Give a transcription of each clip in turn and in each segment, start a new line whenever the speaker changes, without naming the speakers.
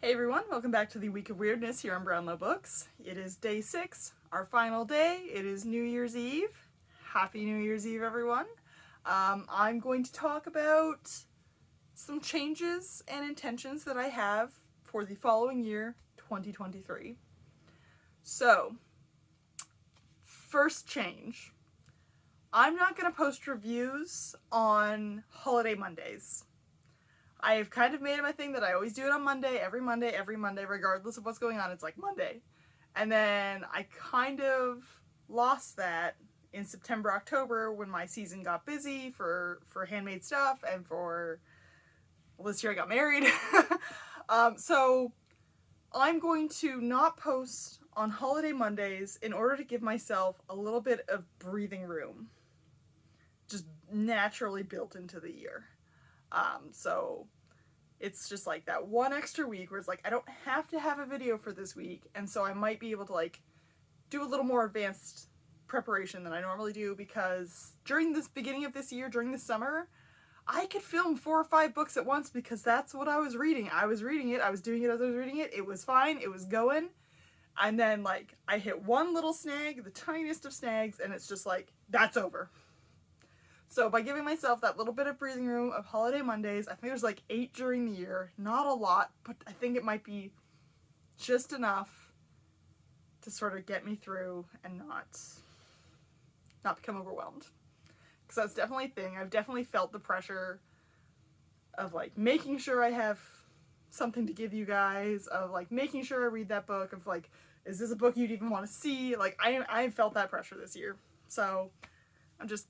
Hey everyone, welcome back to the Week of Weirdness here on Brownlow Books. It is day 6, our final day. It is New Year's Eve. Happy New Year's Eve, everyone. I'm going to talk about some changes and intentions that I have for the following year, 2023. So, first change. I'm not going to post reviews on holiday Mondays. I've kind of made it my thing that I always do it on Monday, every Monday, regardless of what's going on. It's like Monday. And then I kind of lost that in September, October when my season got busy for handmade stuff and for, well, this year I got married. So I'm going to not post on holiday Mondays in order to give myself a little bit of breathing room, just naturally built into the year. So it's just like that one extra week where it's like I don't have to have a video for this week, and so I might be able to like do a little more advanced preparation than I normally do, because during this beginning of this year, during the summer, I could film 4 or 5 books at once because that's what I was reading. I was reading it, I was doing it as I was reading it, it was fine, it was going, and then like I hit one little snag, the tiniest of snags, and it's just like, that's over. So by giving myself that little bit of breathing room of holiday Mondays, I think there's like 8 during the year, not a lot, but I think it might be just enough to sort of get me through and not become overwhelmed. Because that's definitely a thing. I've definitely felt the pressure of like making sure I have something to give you guys, of like making sure I read that book, of like, is this a book you'd even want to see? Like I felt that pressure this year. So I'm just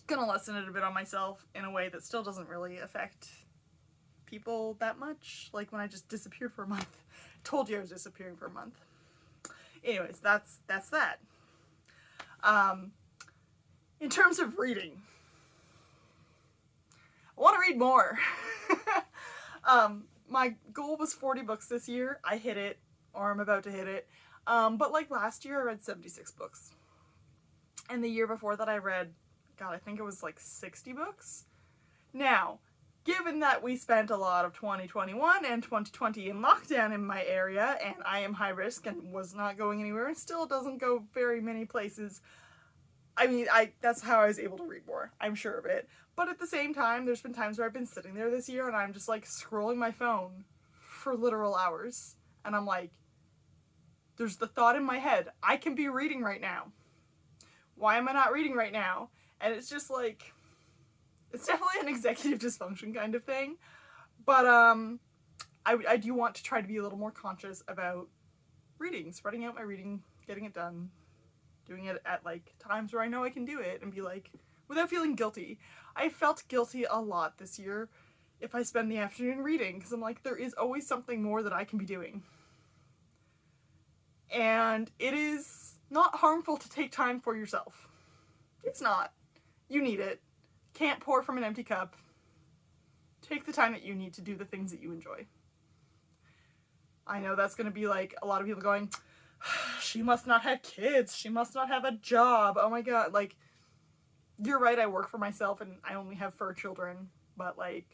gonna lessen it a bit on myself in a way that still doesn't really affect people that much. Like when I just disappeared for a month. I told you I was disappearing for a month. Anyways, that's that. In terms of reading, I want to read more. My goal was 40 books this year. I hit it, or I'm about to hit it. But like last year I read 76 books. And the year before that I read, God, I think it was like 60 books. Now, given that we spent a lot of 2021 and 2020 in lockdown in my area, and I am high risk and was not going anywhere and still doesn't go very many places, I mean, that's how I was able to read more. I'm sure of it. But at the same time, there's been times where I've been sitting there this year and I'm just like scrolling my phone for literal hours. And I'm like, there's the thought in my head, I can be reading right now. Why am I not reading right now? And it's just like, it's definitely an executive dysfunction kind of thing. But I do want to try to be a little more conscious about reading, spreading out my reading, getting it done, doing it at like times where I know I can do it and be like, without feeling guilty. I felt guilty a lot this year if I spend the afternoon reading, because I'm like, there is always something more that I can be doing. And it is not harmful to take time for yourself. It's not. You need it. Can't pour from an empty cup. Take the time that you need to do the things that you enjoy. I know that's going to be like a lot of people going, she must not have kids. She must not have a job. Oh my God. Like, you're right. I work for myself and I only have 4 children. But like,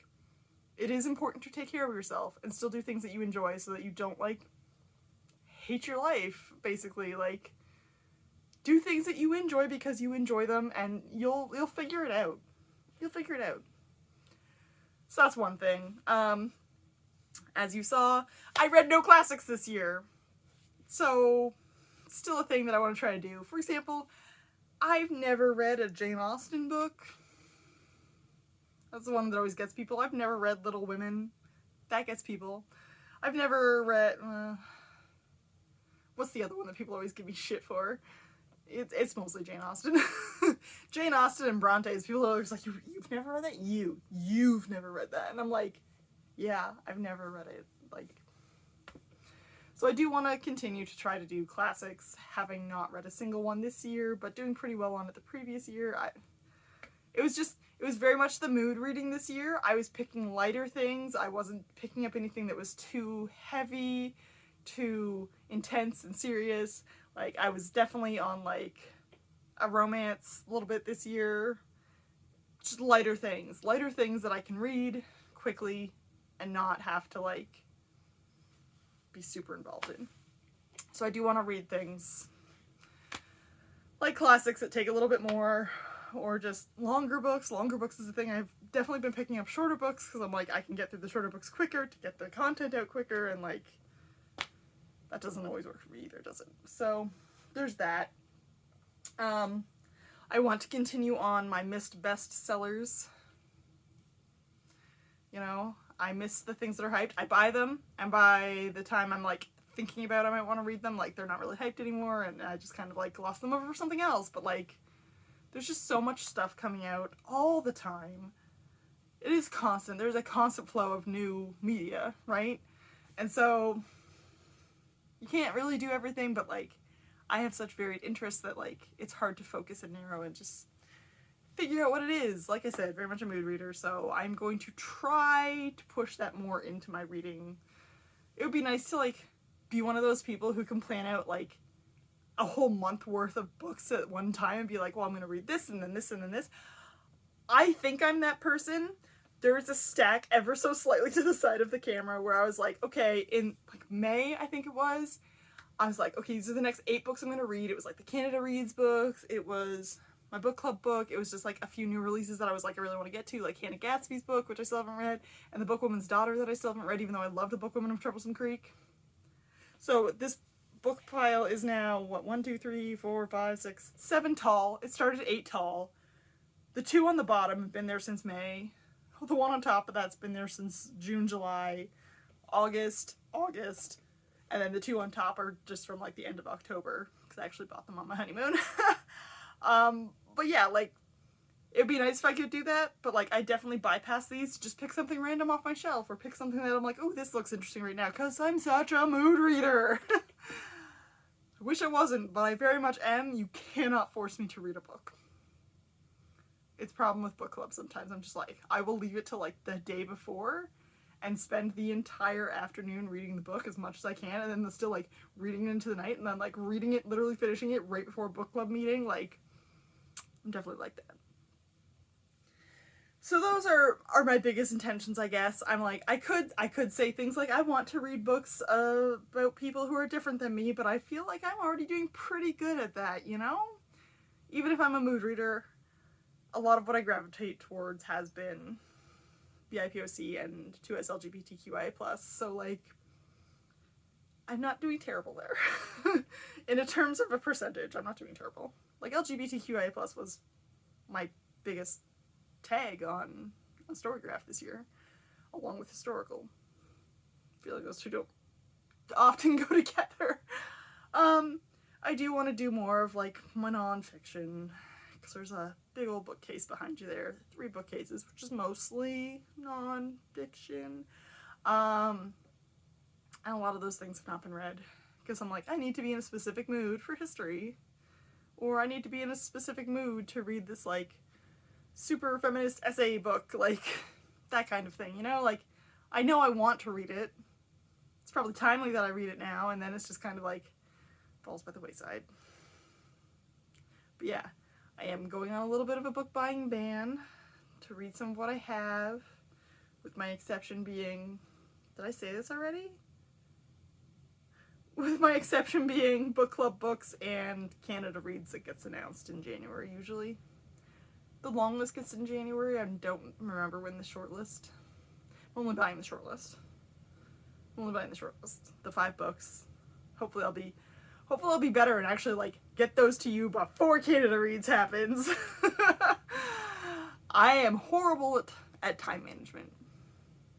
it is important to take care of yourself and still do things that you enjoy so that you don't like hate your life, basically. Like, do things that you enjoy because you enjoy them, and you'll figure it out. You'll figure it out. So that's one thing. As you saw, I read no classics this year. So, still a thing that I want to try to do. For example, I've never read a Jane Austen book. That's the one that always gets people. I've never read Little Women. That gets people. I've never read... what's the other one that people always give me shit for? It's mostly Jane Austen. Jane Austen and Bronte's. People are always like, you've never read that? You've never read that. And I'm like, yeah, I've never read it. Like, so I do want to continue to try to do classics, having not read a single one this year, but doing pretty well on it the previous year. It was very much the mood reading this year. I was picking lighter things. I wasn't picking up anything that was too heavy, too intense and serious. Like, I was definitely on, like, a romance a little bit this year. Just lighter things. Lighter things that I can read quickly and not have to, like, be super involved in. So I do want to read things like classics that take a little bit more, or just longer books. Longer books is the thing. I've definitely been picking up shorter books because I'm like, I can get through the shorter books quicker to get the content out quicker, and like, that doesn't always work for me either, does it? So there's that. I want to continue on my missed bestsellers. You know, I miss the things that are hyped. I buy them, and by the time I'm like thinking about I might want to read them, like they're not really hyped anymore, and I just kind of like gloss them over for something else. But like, there's just so much stuff coming out all the time. It is constant. There's a constant flow of new media, right? And so you can't really do everything, but like, I have such varied interests that like, it's hard to focus and narrow and just figure out what it is. Like I said, very much a mood reader, so I'm going to try to push that more into my reading. It would be nice to like be one of those people who can plan out like a whole month worth of books at one time and be like, well, I'm going to read this and then this and then this. I think I'm that person. There was a stack ever so slightly to the side of the camera where I was like, okay, in like May, I think it was, I was like, okay, these are the next 8 books I'm going to read. It was like the Canada Reads books. It was my book club book. It was just like a few new releases that I was like, I really want to get to, like Hannah Gadsby's book, which I still haven't read, and The Bookwoman's Daughter that I still haven't read, even though I love The Bookwoman of Troublesome Creek. So this book pile is now, what, 1, 2, 3, 4, 5, 6, 7 tall. It started at 8 tall. The 2 on the bottom have been there since May. The one on top of that's been there since June, July, August, and then the 2 on top are just from like the end of October, because I actually bought them on my honeymoon. But yeah, like, it'd be nice if I could do that, but like, I definitely bypass these, just pick something random off my shelf, or pick something that I'm like, oh, this looks interesting right now, because I'm such a mood reader. I wish I wasn't, but I very much am. You cannot force me to read a book. It's a problem with book club sometimes. I'm just like, I will leave it till like the day before and spend the entire afternoon reading the book as much as I can, and then still like reading it into the night, and then like reading it, literally finishing it right before a book club meeting. Like, I'm definitely like that. So those are my biggest intentions, I guess. I'm like, I could say things like, I want to read books about people who are different than me, but I feel like I'm already doing pretty good at that, you know? Even if I'm a mood reader, a lot of what I gravitate towards has been BIPOC and 2S LGBTQIA+, so like, I'm not doing terrible there. In terms of a percentage, I'm not doing terrible. Like, LGBTQIA+ was my biggest tag on Storygraph this year, along with historical. I feel like those two don't often go together. I do want to do more of like my non-fiction, because there's a big old bookcase behind you there, 3 bookcases, which is mostly non-fiction. And a lot of those things have not been read, because I'm like, I need to be in a specific mood for history, or I need to be in a specific mood to read this like super feminist essay book, like that kind of thing, you know? Like, I know I want to read it. It's probably timely that I read it now, and then it's just kind of like falls by the wayside. But yeah, I am going on a little bit of a book buying ban to read some of what I have, with my exception being, did I say this already? With my exception being book club books and Canada Reads that gets announced in January usually. The long list gets in January. I don't remember when the short list. I'm only buying the short list. The 5 books. Hopefully I'll be better and actually like get those to you before Canada Reads happens. I am horrible at time management.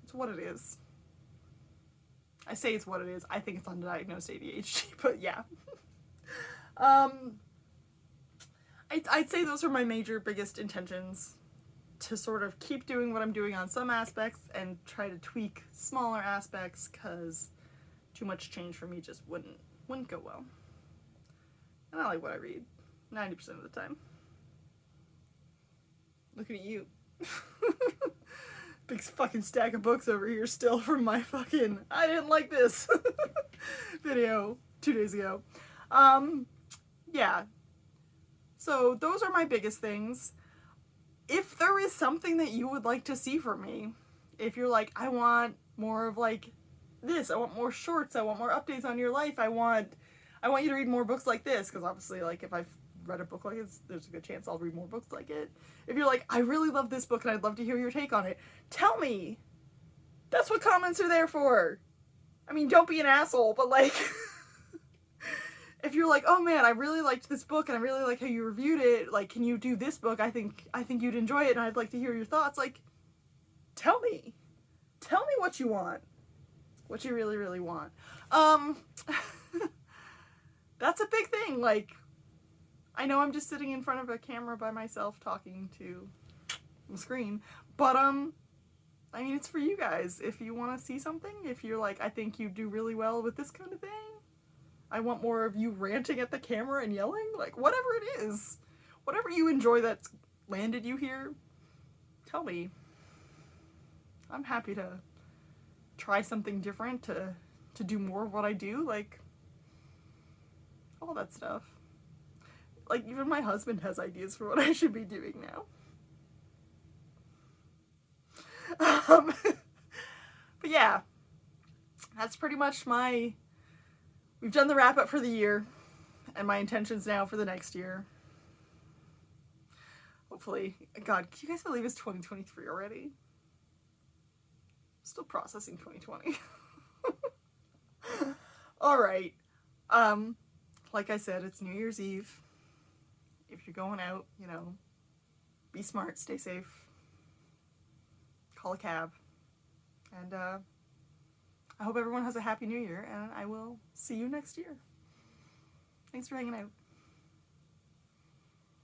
It's what it is. I say it's what it is. I think it's undiagnosed ADHD, but yeah. I'd say those are my biggest intentions, to sort of keep doing what I'm doing on some aspects and try to tweak smaller aspects, because too much change for me just wouldn't go well. And I like what I read 90% of the time. Looking at you. Big fucking stack of books over here still from my fucking I didn't like this video 2 days ago. Yeah. So those are my biggest things. If there is something that you would like to see from me, if you're like, I want more of like this. I want more shorts. I want more updates on your life. I want you to read more books like this, because obviously, like, if I've read a book like this, there's a good chance I'll read more books like it. If you're like, I really love this book and I'd love to hear your take on it, tell me. That's what comments are there for. I mean, don't be an asshole, but like, if you're like, oh man, I really liked this book and I really like how you reviewed it, like, can you do this book? I think you'd enjoy it and I'd like to hear your thoughts. Like, tell me what you want, what you really, really want. That's a big thing. Like, I know I'm just sitting in front of a camera by myself talking to the screen, but I mean, it's for you guys. If you want to see something, if you're like, I think you do really well with this kind of thing, I want more of you ranting at the camera and yelling, like, whatever it is, whatever you enjoy that's landed you here, tell me. I'm happy to try something different, to do more of what I do, like, all that stuff. Like, even my husband has ideas for what I should be doing now. But yeah, that's pretty much we've done the wrap up for the year, and my intentions now for the next year. Hopefully, God, can you guys believe it's 2023 already? I'm still processing 2020. Alright, like I said, it's New Year's Eve. If you're going out, you know, be smart, stay safe, call a cab, and I hope everyone has a happy new year, and I will see you next year. Thanks for hanging out.